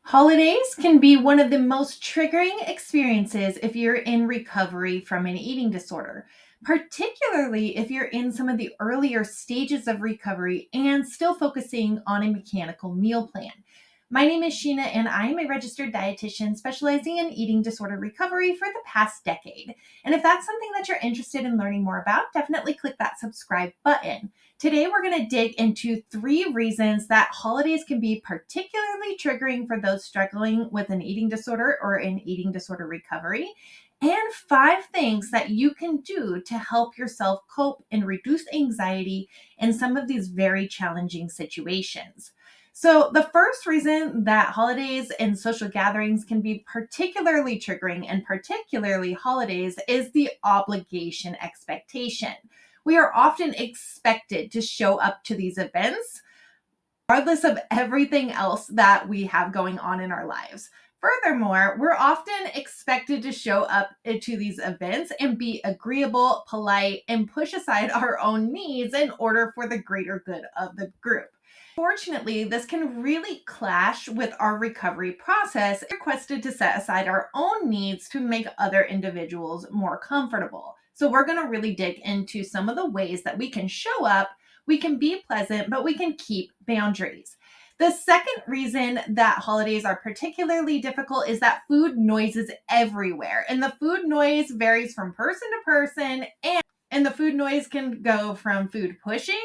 Holidays can be one of the most triggering experiences if you're in recovery from an eating disorder, particularly if you're in some of the earlier stages of recovery and still focusing on a mechanical meal plan. My name is Shena, and I'm a registered dietitian specializing in eating disorder recovery for the past decade. And if that's something that you're interested in learning more about, definitely click that subscribe button. Today, we're going to dig into 3 reasons that holidays can be particularly triggering for those struggling with an eating disorder or in eating disorder recovery, and 5 things that you can do to help yourself cope and reduce anxiety in some of these very challenging situations. So, the first reason that holidays and social gatherings can be particularly triggering, and particularly holidays, is the obligation expectation. We are often expected to show up to these events, regardless of everything else that we have going on in our lives. Furthermore, we're often expected to show up to these events and be agreeable, polite, and push aside our own needs in order for the greater good of the group. Fortunately, this can really clash with our recovery process. We're requested to set aside our own needs to make other individuals more comfortable. So, we're going to really dig into some of the ways that we can show up, we can be pleasant, but we can keep boundaries. The second reason that holidays are particularly difficult is that food noise is everywhere. And the food noise varies from person to person, and the food noise can go from food pushing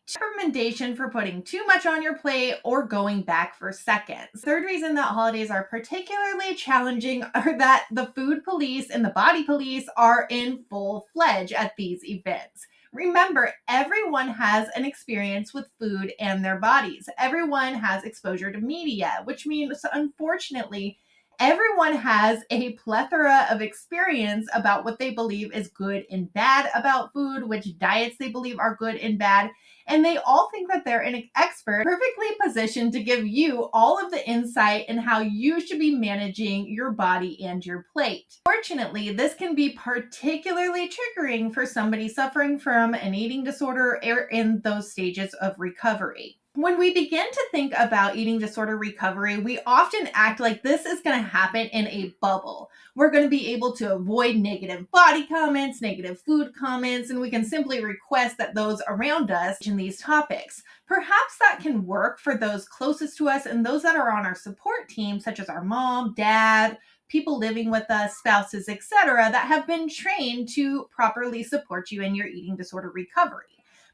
to recommendation for putting too much on your plate or going back for seconds. Third reason that holidays are particularly challenging are that the food police and the body police are in full fledged at these events. Remember, everyone has an experience with food and their bodies. Everyone has exposure to media, which means, unfortunately, everyone has a plethora of experience about what they believe is good and bad about food, which diets they believe are good and bad. And they all think that they're an expert, perfectly positioned to give you all of the insight in how you should be managing your body and your plate. Fortunately, this can be particularly triggering for somebody suffering from an eating disorder or in those stages of recovery. When we begin to think about eating disorder recovery, we often act like this is going to happen in a bubble. We're going to be able to avoid negative body comments, negative food comments, and we can simply request that those around us in these topics. Perhaps that can work for those closest to us and those that are on our support team, such as our mom, dad, people living with us, spouses, etc., that have been trained to properly support you in your eating disorder recovery.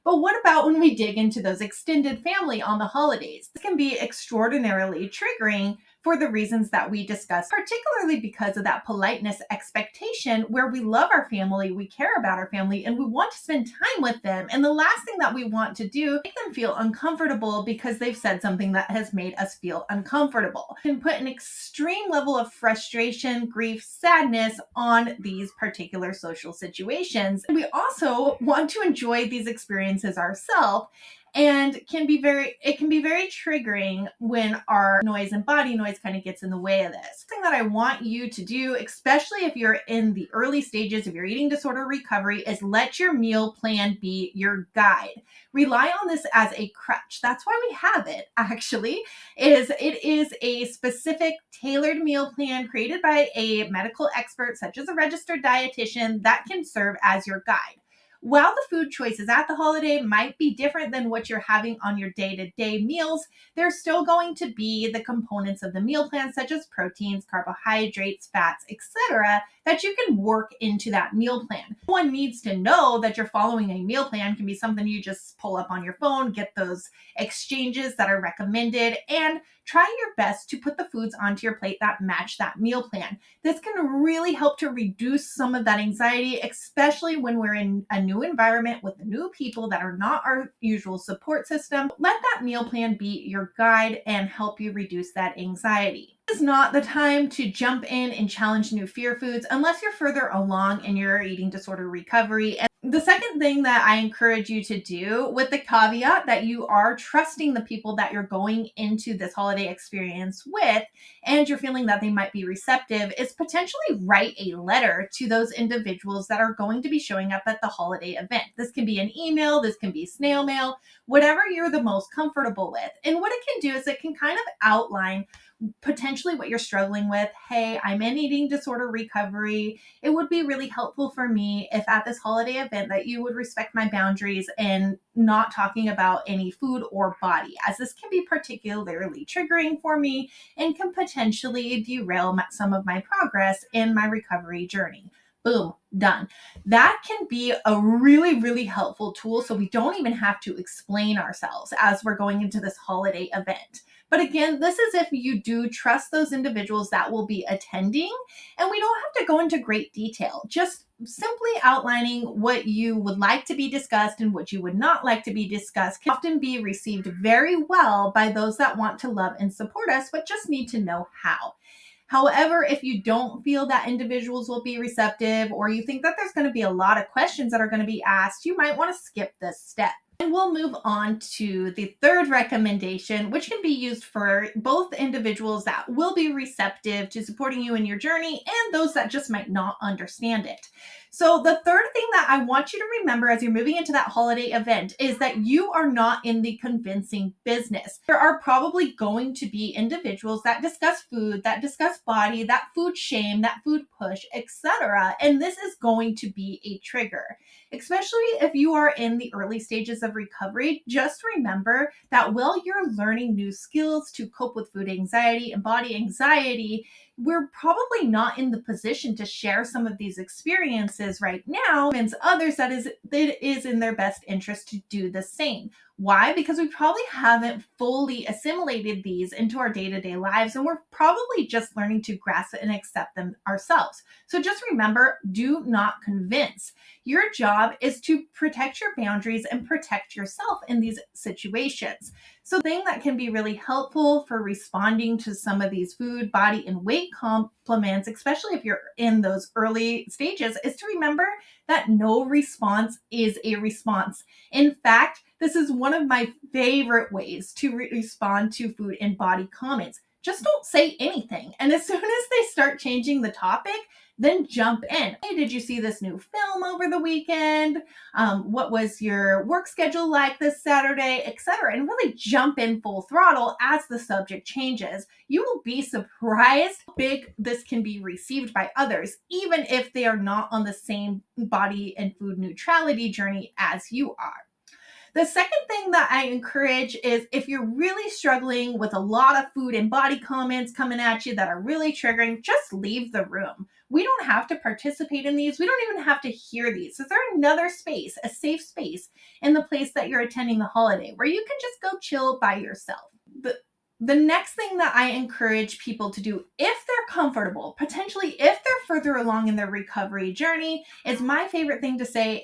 But what about when we dig into those extended family on the holidays? This can be extraordinarily triggering for the reasons that we discussed, particularly because of that politeness expectation where we love our family, we care about our family, and we want to spend time with them. And the last thing that we want to do is make them feel uncomfortable because they've said something that has made us feel uncomfortable. It can put an extreme level of frustration, grief, sadness on these particular social situations. And we also want to enjoy these experiences ourselves, and it can be very triggering when our noise and body noise kind of gets in the way of this. Something that I want you to do, especially if you're in the early stages of your eating disorder recovery, is let your meal plan be your guide. Rely on this as a crutch. That's why we have it, actually. It is a specific tailored meal plan created by a medical expert such as a registered dietitian that can serve as your guide. While the food choices at the holiday might be different than what you're having on your day-to-day meals, there's still going to be the components of the meal plan, such as proteins, carbohydrates, fats, etc., that you can work into that meal plan. One needs to know that you're following a meal plan can be something you just pull up on your phone, get those exchanges that are recommended, and try your best to put the foods onto your plate that match that meal plan. This can really help to reduce some of that anxiety, especially when we're in a new environment with new people that are not our usual support system. Let that meal plan be your guide and help you reduce that anxiety. This is not the time to jump in and challenge new fear foods unless you're further along in your eating disorder recovery. And the second thing that I encourage you to do, with the caveat that you are trusting the people that you're going into this holiday experience with, and you're feeling that they might be receptive, is potentially write a letter to those individuals that are going to be showing up at the holiday event. This can be an email, this can be snail mail, whatever you're the most comfortable with. And what it can do is it can kind of outline potentially what you're struggling with. Hey, I'm in eating disorder recovery. It would be really helpful for me if at this holiday event that you would respect my boundaries and not talking about any food or body, as this can be particularly triggering for me and can potentially derail some of my progress in my recovery journey. Boom, done. That can be a really, really helpful tool so we don't even have to explain ourselves as we're going into this holiday event. But again, this is if you do trust those individuals that will be attending, and we don't have to go into great detail. Just simply outlining what you would like to be discussed and what you would not like to be discussed can often be received very well by those that want to love and support us, but just need to know how. However, if you don't feel that individuals will be receptive, or you think that there's going to be a lot of questions that are going to be asked, you might want to skip this step. And we'll move on to the third recommendation, which can be used for both individuals that will be receptive to supporting you in your journey and those that just might not understand it. So the third thing that I want you to remember as you're moving into that holiday event is that you are not in the convincing business. There are probably going to be individuals that discuss food, that discuss body, that food shame, that food push, etc. And this is going to be a trigger. Especially if you are in the early stages of recovery, just remember that while you're learning new skills to cope with food anxiety and body anxiety, we're probably not in the position to share some of these experiences right now, and others that it is in their best interest to do the same. Why? Because we probably haven't fully assimilated these into our day-to-day lives, and we're probably just learning to grasp it and accept them ourselves. So just remember, do not convince. Your job is to protect your boundaries and protect yourself in these situations. So the thing that can be really helpful for responding to some of these food, body, and weight compliments, especially if you're in those early stages, is to remember that no response is a response. In fact, this is one of my favorite ways to respond to food and body comments. Just don't say anything. And as soon as they start changing the topic, then jump in. Hey, did you see this new film over the weekend? What was your work schedule like this Saturday, etc. And really jump in full throttle as the subject changes. You will be surprised how big this can be received by others, even if they are not on the same body and food neutrality journey as you are. The second thing that I encourage is if you're really struggling with a lot of food and body comments coming at you that are really triggering, just leave the room. We don't have to participate in these. We don't even have to hear these. Is there another space, a safe space in the place that you're attending the holiday where you can just go chill by yourself? The next thing that I encourage people to do, if they're comfortable, potentially if they're further along in their recovery journey, is my favorite thing to say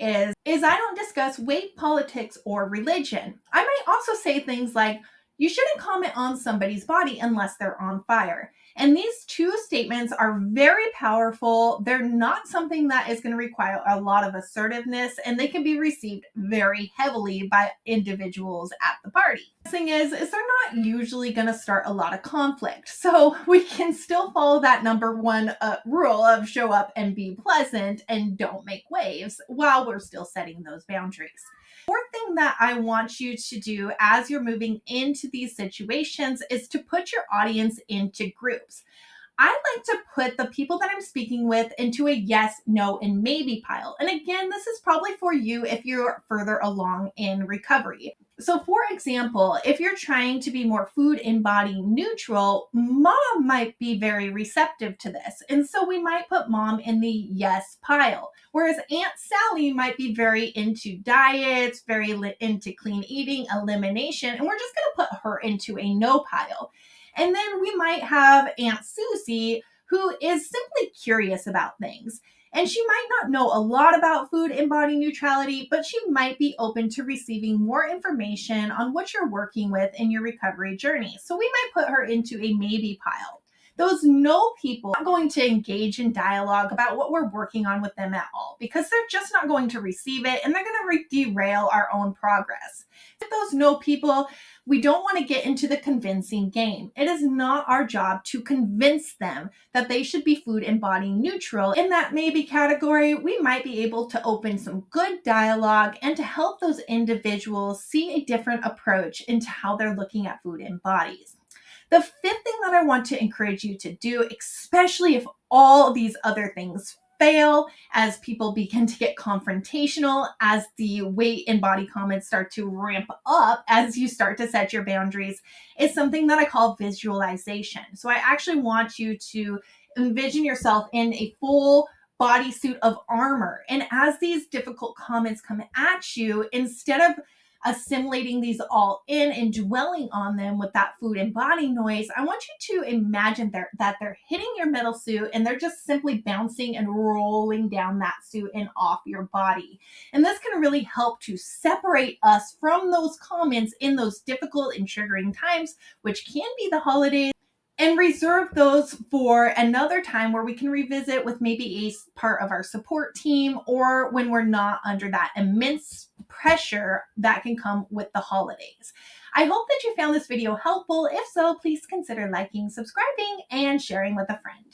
is I don't discuss weight, politics, or religion. I might also say things like, you shouldn't comment on somebody's body unless they're on fire. And these two statements are very powerful. They're not something that is going to require a lot of assertiveness, and they can be received very heavily by individuals at the party. The thing is they're not usually going to start a lot of conflict. So we can still follow that number one rule of show up and be pleasant and don't make waves while we're still setting those boundaries. Fourth thing that I want you to do as you're moving into these situations is to put your audience into groups. I like to put the people that I'm speaking with into a yes, no, and maybe pile. And again, this is probably for you if you're further along in recovery. So for example, if you're trying to be more food and body neutral, mom might be very receptive to this. And so we might put mom in the yes pile. Whereas Aunt Sally might be very into diets, very into clean eating, elimination, and we're just going to put her into a no pile. And then we might have Aunt Susie, who is simply curious about things. And she might not know a lot about food and body neutrality, but she might be open to receiving more information on what you're working with in your recovery journey. So we might put her into a maybe pile. Those no people are not going to engage in dialogue about what we're working on with them at all, because they're just not going to receive it, and they're going to derail our own progress. With those no people, we don't want to get into the convincing game. It is not our job to convince them that they should be food and body neutral. In that maybe category, we might be able to open some good dialogue and to help those individuals see a different approach into how they're looking at food and bodies. The fifth thing that I want to encourage you to do, especially if all these other things fail, as people begin to get confrontational, as the weight and body comments start to ramp up, as you start to set your boundaries, is something that I call visualization. So I actually want you to envision yourself in a full bodysuit of armor. And as these difficult comments come at you, instead of assimilating these all in and dwelling on them with that food and body noise, I want you to imagine that they're hitting your metal suit and they're just simply bouncing and rolling down that suit and off your body. And this can really help to separate us from those comments in those difficult and triggering times, which can be the holidays, and reserve those for another time where we can revisit with maybe a part of our support team, or when we're not under that immense pressure that can come with the holidays. I hope that you found this video helpful. If so, please consider liking, subscribing, and sharing with a friend.